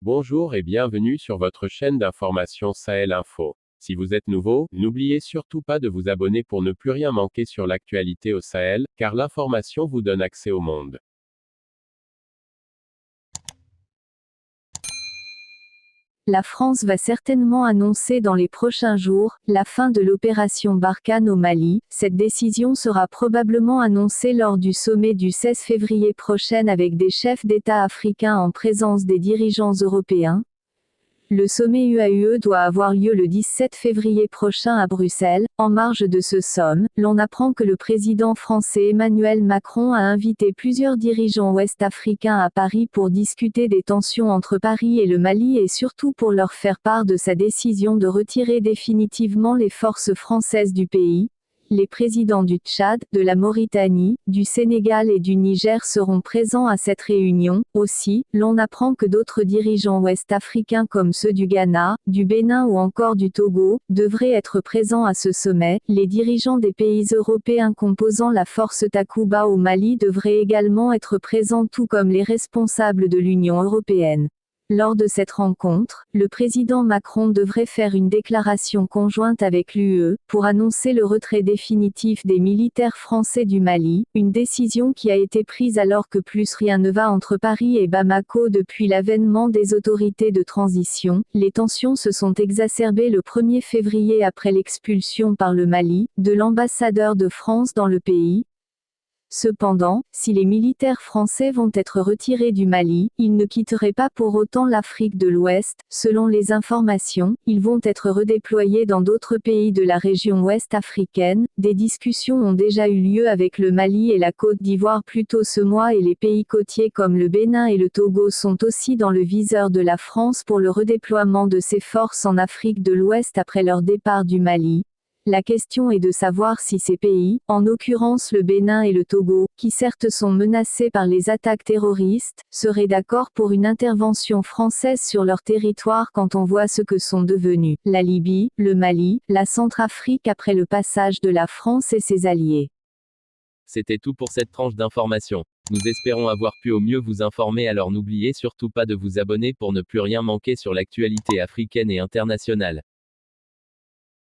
Bonjour et bienvenue sur votre chaîne d'information Sahel Info. Si vous êtes nouveau, n'oubliez surtout pas de vous abonner pour ne plus rien manquer sur l'actualité au Sahel, car l'information vous donne accès au monde. La France va certainement annoncer dans les prochains jours la fin de l'opération Barkhane au Mali. Cette décision sera probablement annoncée lors du sommet du 16 février prochain avec des chefs d'État africains en présence des dirigeants européens. Le sommet UAUE doit avoir lieu le 17 février prochain à Bruxelles. En marge de ce sommet, l'on apprend que le président français Emmanuel Macron a invité plusieurs dirigeants ouest-africains à Paris pour discuter des tensions entre Paris et le Mali et surtout pour leur faire part de sa décision de retirer définitivement les forces françaises du pays. Les présidents du Tchad, de la Mauritanie, du Sénégal et du Niger seront présents à cette réunion. Aussi, l'on apprend que d'autres dirigeants ouest-africains comme ceux du Ghana, du Bénin ou encore du Togo, devraient être présents à ce sommet. Les dirigeants des pays européens composant la force Takuba au Mali devraient également être présents tout comme les responsables de l'Union européenne. Lors de cette rencontre, le président Macron devrait faire une déclaration conjointe avec l'UE, pour annoncer le retrait définitif des militaires français du Mali, une décision qui a été prise alors que plus rien ne va entre Paris et Bamako depuis l'avènement des autorités de transition. Les tensions se sont exacerbées le 1er février après l'expulsion par le Mali, de l'ambassadeur de France dans le pays. Cependant, si les militaires français vont être retirés du Mali, ils ne quitteraient pas pour autant l'Afrique de l'Ouest. Selon les informations, ils vont être redéployés dans d'autres pays de la région ouest africaine. Des discussions ont déjà eu lieu avec le Mali et la Côte d'Ivoire plus tôt ce mois et les pays côtiers comme le Bénin et le Togo sont aussi dans le viseur de la France pour le redéploiement de ses forces en Afrique de l'Ouest après leur départ du Mali. La question est de savoir si ces pays, en l'occurrence le Bénin et le Togo, qui certes sont menacés par les attaques terroristes, seraient d'accord pour une intervention française sur leur territoire quand on voit ce que sont devenus la Libye, le Mali, la Centrafrique après le passage de la France et ses alliés. C'était tout pour cette tranche d'information. Nous espérons avoir pu au mieux vous informer, alors n'oubliez surtout pas de vous abonner pour ne plus rien manquer sur l'actualité africaine et internationale.